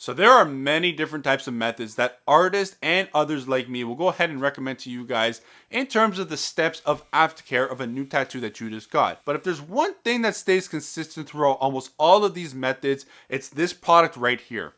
So there are many different types of methods that artists and others like me will go ahead and recommend to you guys in terms of the steps of aftercare of a new tattoo that you just got. But if there's one thing that stays consistent throughout almost all of these methods, it's this product right here.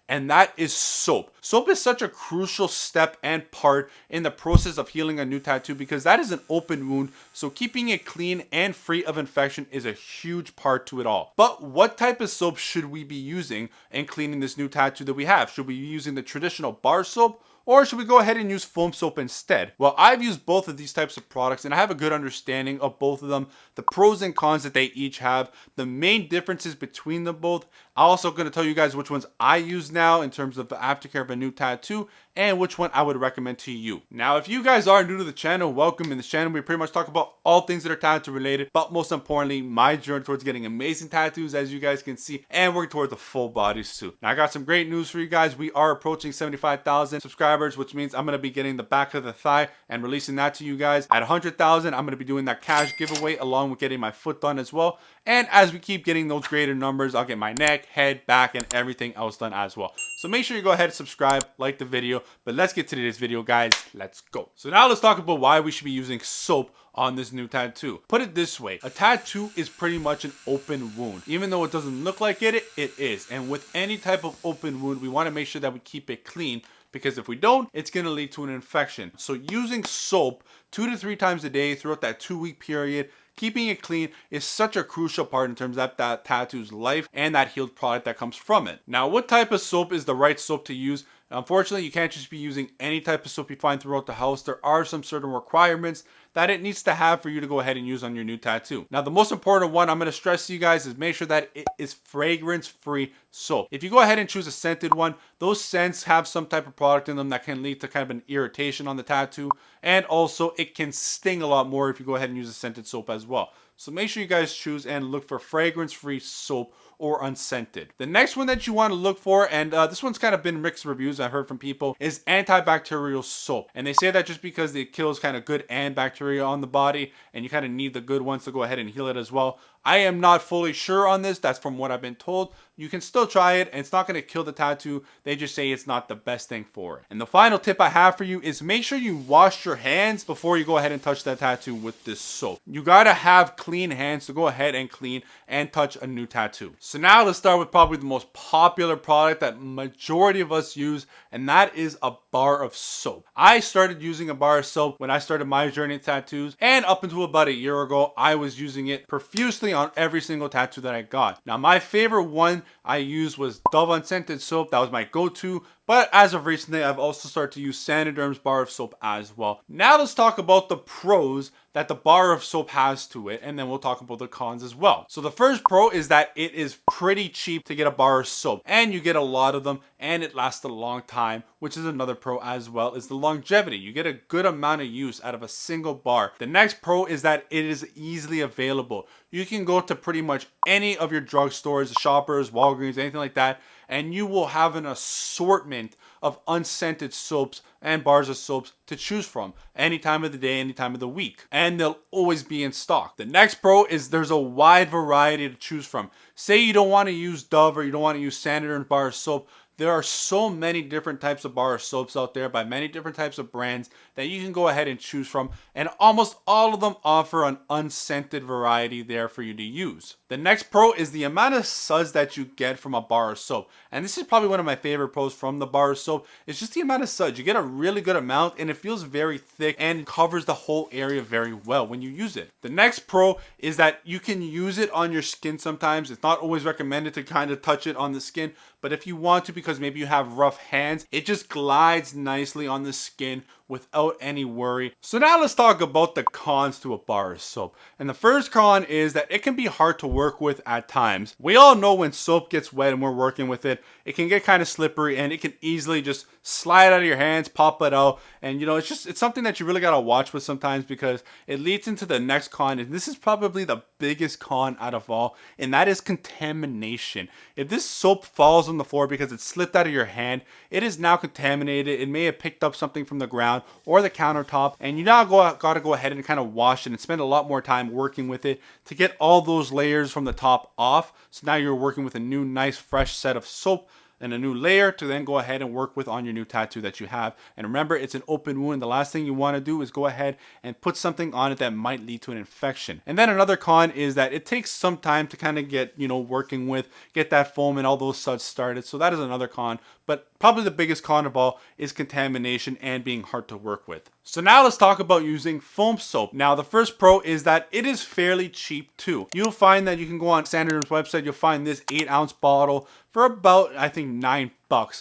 And that is soap. Soap is such a crucial step and part in the process of healing a new tattoo because that is an open wound, so keeping it clean and free of infection is a huge part to it all. But what type of soap should we be using in cleaning this new tattoo that we have? Should we be using the traditional bar soap? Or should we go ahead and use foam soap instead? Well, I've used both of these types of products and I have a good understanding of both of them, the pros and cons that they each have, the main differences between them both. I'm also going to tell you guys which ones I use now in terms of the aftercare of a new tattoo and which one I would recommend to you. Now, if you guys are new to the channel, welcome. In this channel, we pretty much talk about all things that are tattoo related, but most importantly, my journey towards getting amazing tattoos, as you guys can see, and working towards a full body suit. Now, I got some great news for you guys. We are approaching 75,000 subscribers, which means I'm going to be getting the back of the thigh and releasing that to you guys. At 100,000, I'm going to be doing that cash giveaway along with getting my foot done as well. And as we keep getting those greater numbers, I'll get my neck, head, back, and everything else done as well. So make sure you go ahead and subscribe, like the video. But let's get to today's video, guys. Let's go. So now let's talk about why we should be using soap on this new tattoo. Put it this way, a tattoo is pretty much an open wound. Even though it doesn't look like it is. And with any type of open wound, we want to make sure that we keep it clean, because if we don't, it's going to lead to an infection. So using soap 2 to 3 times a day throughout that 2-week period, keeping it clean is such a crucial part in terms of that tattoo's life and that healed product that comes from it. Now, what type of soap is the right soap to use? Unfortunately, you can't just be using any type of soap you find throughout the house. There are some certain requirements that it needs to have for you to go ahead and use on your new tattoo. Now, the most important one I'm going to stress to you guys is make sure that it is fragrance-free soap. If you go ahead and choose a scented one, those scents have some type of product in them that can lead to kind of an irritation on the tattoo. And also, it can sting a lot more if you go ahead and use a scented soap as well. So make sure you guys choose and look for fragrance-free soap or unscented. The next one that you want to look for, and this one's kind of been mixed reviews I've heard from people, is antibacterial soap. And they say that just because it kills kind of good and bacteria on the body, and you kind of need the good ones to go ahead and heal it as well. I am not fully sure on this. That's from what I've been told. You can still try it, and it's not going to kill the tattoo. They just say it's not the best thing for it. And the final tip I have for you is make sure you wash your hands before you go ahead and touch that tattoo with this soap. You got to have clean hands to go ahead and clean and touch a new tattoo. So now let's start with probably the most popular product that majority of us use, and that is a bar of soap. I started using a bar of soap when I started my journey in tattoos, and up until about a year ago, I was using it profusely on every single tattoo that I got. Now, my favorite one I used was Dove Unscented Soap. That was my go-to. But as of recently, I've also started to use Saniderm's bar of soap as well. Now let's talk about the pros that the bar of soap has to it, and then we'll talk about the cons as well. So the first pro is that it is pretty cheap to get a bar of soap, and you get a lot of them, and it lasts a long time, which is another pro as well, is the longevity. You get a good amount of use out of a single bar. The next pro is that it is easily available. You can go to pretty much any of your drugstores, Shoppers, Walgreens, anything like that, and you will have an assortment of unscented soaps and bars of soaps to choose from any time of the day, any time of the week, and they'll always be in stock. The next pro is there's a wide variety to choose from. Say you don't want to use Dove or you don't want to use Saniderm bar of soap. There are so many different types of bar of soaps out there by many different types of brands that you can go ahead and choose from, and almost all of them offer an unscented variety there for you to use. The next pro is the amount of suds that you get from a bar of soap, and this is probably one of my favorite pros from the bar of soap. It's just the amount of suds. You get a really good amount, and it feels very thick and covers the whole area very well when you use it. The next pro is that you can use it on your skin sometimes. It's not always recommended to kind of touch it on the skin, but if you want to, because maybe you have rough hands, it just glides nicely on the skin without any worry. So now let's talk about the cons to a bar of soap. And the first con is that it can be hard to work with at times. We all know when soap gets wet and we're working with it, it can get kind of slippery and it can easily just slide out of your hands, pop it out. And you know, it's something that you really got to watch with sometimes, because it leads into the next con. And this is probably the biggest con out of all, and that is contamination. If this soap falls on the floor because it slipped out of your hand, it is now contaminated. It may have picked up something from the ground or the countertop, and you now got to go ahead and kind of wash it and spend a lot more time working with it to get all those layers from the top off. So now you're working with a new, nice, fresh set of soap. and a new layer to then go ahead and work with on your new tattoo that you have. And remember, it's an open wound. The last thing you want to do is go ahead and put something on it that might lead to an infection. And then another con is that it takes some time to kind of get, working with, get that foam and all those suds started. So that is another con. But probably the biggest con of all is contamination and being hard to work with. So now let's talk about using foam soap. Now the first pro is that it is fairly cheap too. You'll find that you can go on Saniderm's website, you'll find this 8-ounce bottle for about, I think, $9.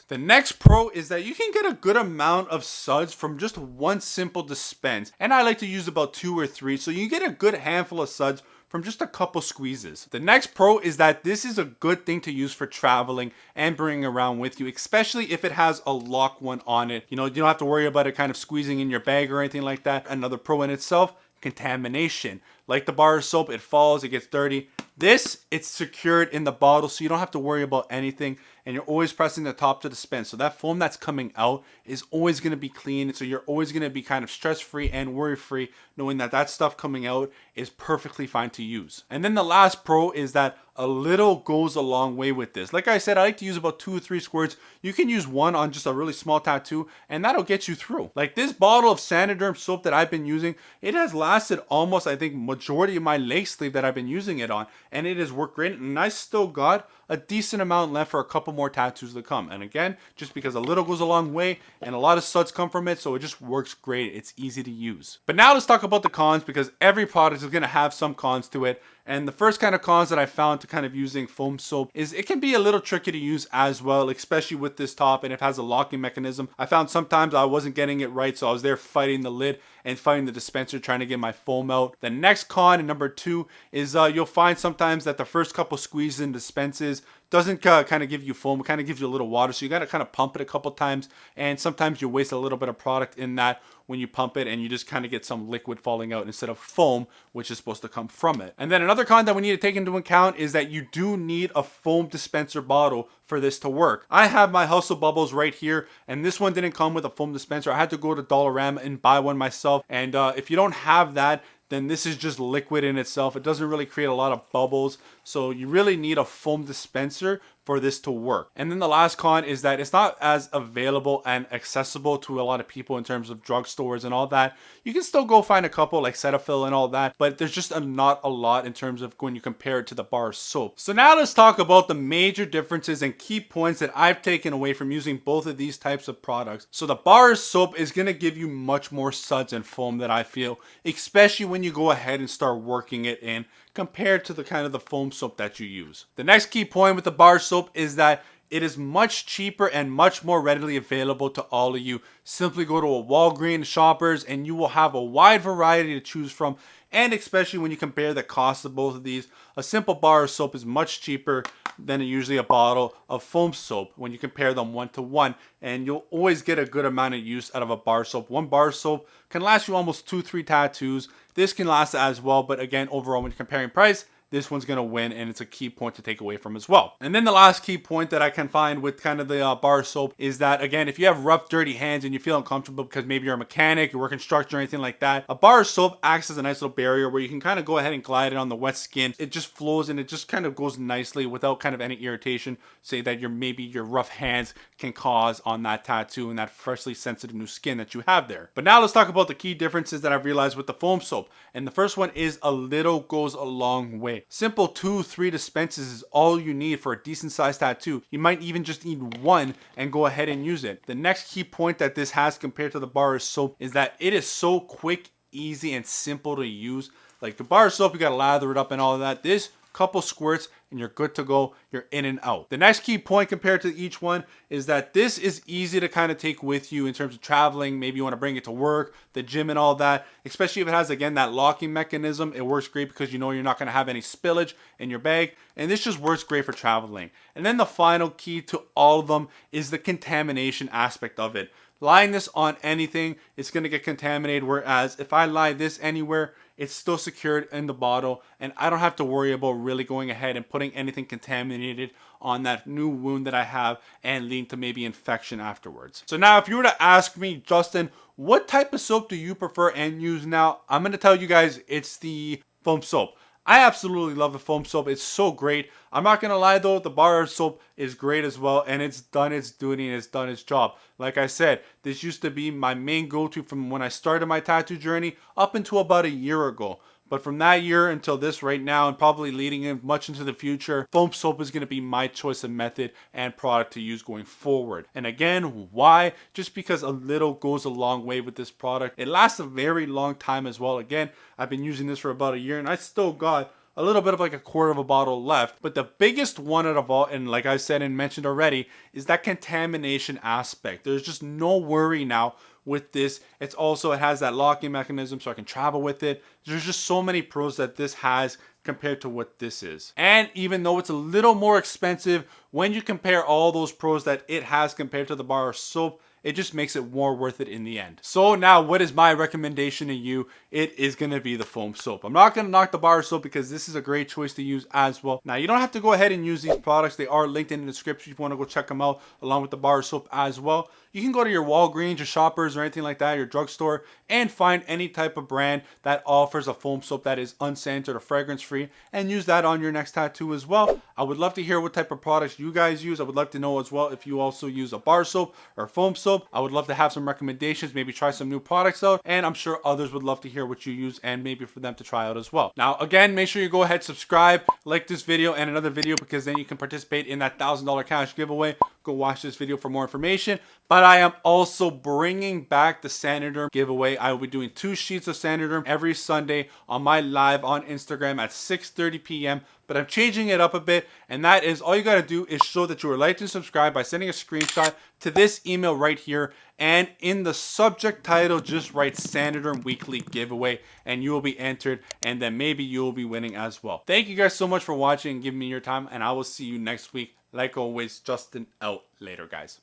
The next pro is that you can get a good amount of suds from just one simple dispense. And I like to use about 2 or 3, so you get a good handful of suds from just a couple squeezes. The next pro is that this is a good thing to use for traveling and bringing around with you, especially if it has a lock one on it. You don't have to worry about it kind of squeezing in your bag or anything like that. Another pro in itself, contamination. Like the bar soap, it falls, it gets dirty. This, it's secured in the bottle, so you don't have to worry about anything, and you're always pressing the top to dispense. So that foam that's coming out is always going to be clean, so you're always going to be kind of stress-free and worry-free, knowing that that stuff coming out is perfectly fine to use. And then the last pro is that a little goes a long way with this. Like I said, I like to use about 2 or 3 squirts. You can use one on just a really small tattoo, and that'll get you through. Like this bottle of Saniderm soap that I've been using, it has lasted almost, I think, majority of my leg sleeve that I've been using it on, and it has worked great, and I still got a decent amount left for a couple more tattoos to come. And again, just because a little goes a long way and a lot of suds come from it, so it just works great. It's easy to use. But now let's talk about the cons, because every product is going to have some cons to it. And the first kind of cons that I found to kind of using foam soap is it can be a little tricky to use as well, especially with this top, and it has a locking mechanism. I found sometimes I wasn't getting it right, so I was there fighting the lid and fighting the dispenser trying to get my foam out. The next con, and number 2, is you'll find sometimes that the first couple squeezes and dispenses doesn't kind of give you foam, it kind of gives you a little water, so you got to kind of pump it a couple times, and sometimes you waste a little bit of product in that when you pump it, and you just kind of get some liquid falling out instead of foam, which is supposed to come from it. And then another con that we need to take into account is that you do need a foam dispenser bottle for this to work. I have my Hustle Bubbles right here, and this one didn't come with a foam dispenser. I had to go to Dollarama and buy one myself, and if you don't have that, then this is just liquid in itself. It doesn't really create a lot of bubbles, so you really need a foam dispenser for this to work. And then the last con is that it's not as available and accessible to a lot of people in terms of drugstores and all that. You can still go find a couple like Cetaphil and all that, but there's just not a lot in terms of when you compare it to the bar soap. So now let's talk about the major differences and key points that I've taken away from using both of these types of products. So the bar soap is going to give you much more suds and foam that I feel, especially when you go ahead and start working it in compared to the kind of the foam soap that you use. The next key point with the bar soap is that it is much cheaper and much more readily available to all of you. Simply go to a Walgreens, Shoppers, and you will have a wide variety to choose from. And especially when you compare the cost of both of these, a simple bar of soap is much cheaper than usually a bottle of foam soap when you compare them 1 to 1. And you'll always get a good amount of use out of a bar soap. One bar soap can last you almost 2-3 tattoos. This can last as well, but again, overall, when you're comparing price, this one's going to win, and it's a key point to take away from as well. And then the last key point that I can find with kind of the bar soap is that, again, if you have rough, dirty hands and you feel uncomfortable because maybe you're a mechanic, you're working construction or anything like that, a bar soap acts as a nice little barrier where you can kind of go ahead and glide it on the wet skin. It just flows and it just kind of goes nicely without kind of any irritation, say that maybe your rough hands can cause on that tattoo and that freshly sensitive new skin that you have there. But now let's talk about the key differences that I've realized with the foam soap. And the first one is a little goes a long way. Simple 2-3 dispenses is all you need for a decent sized tattoo. You might even just need one and go ahead and use it. The next key point that this has compared to the bar soap is that it is so quick, easy, and simple to use. Like the bar soap, you gotta lather it up and all of that. This couple squirts and you're good to go. You're in and out. The next key point compared to each one is that this is easy to kind of take with you in terms of traveling. Maybe you want to bring it to work, the gym and all that, especially if it has, again, that locking mechanism. It works great because you know you're not going to have any spillage in your bag, and this just works great for traveling. And then the final key to all of them is the contamination aspect of it. Lying this on anything, it's going to get contaminated, whereas if I lie this anywhere, it's still secured in the bottle, and I don't have to worry about really going ahead and putting anything contaminated on that new wound that I have and leading to maybe infection afterwards. So now if you were to ask me, Justin, what type of soap do you prefer and use now? I'm going to tell you guys it's the foam soap. I absolutely love the foam soap. It's so great. I'm not gonna lie though, the bar soap is great as well, and it's done its duty and it's done its job. Like I said, this used to be my main go-to from when I started my tattoo journey up until about a year ago. But from that year until this right now, and probably leading in much into the future, foam soap is going to be my choice of method and product to use going forward. And again, why? Just because a little goes a long way with this product. It lasts a very long time as well. Again, I've been using this for about a year and I still got a little bit of like a quarter of a bottle left. But the biggest one out of all, and like I said and mentioned already, is that contamination aspect. There's just no worry now with this. It has that locking mechanism so I can travel with it. There's just so many pros that this has compared to what this is. And even though it's a little more expensive, when you compare all those pros that it has compared to the bar soap, it just makes it more worth it in the end. So now what is my recommendation to you? It is going to be the foam soap. I'm not going to knock the bar soap because this is a great choice to use as well. Now you don't have to go ahead and use these products. They are linked in the description if you want to go check them out along with the bar soap as well. You can go to your Walgreens, your Shoppers or anything like that, your drugstore, and find any type of brand that offers a foam soap that is unscented or fragrance free and use that on your next tattoo as well. I would love to hear what type of products you guys use. I would love to know as well if you also use a bar soap or foam soap. I would love to have some recommendations, maybe try some new products out, and I'm sure others would love to hear what you use and maybe for them to try out as well. Now again, make sure you go ahead, subscribe, like this video and another video because then you can participate in that $1,000 cash giveaway. Go watch this video for more information. But I am also bringing back the Saniderm giveaway. I will be doing 2 sheets of Saniderm every Sunday on my live on Instagram at 6:30 p.m. But I'm changing it up a bit, and that is all you got to do is show that you are liked and subscribed by sending a screenshot to this email right here, and in the subject title just write Saniderm weekly giveaway and you will be entered, and then maybe you will be winning as well. Thank you guys so much for watching and giving me your time, and I will see you next week. Like always, Justin out. Later, guys.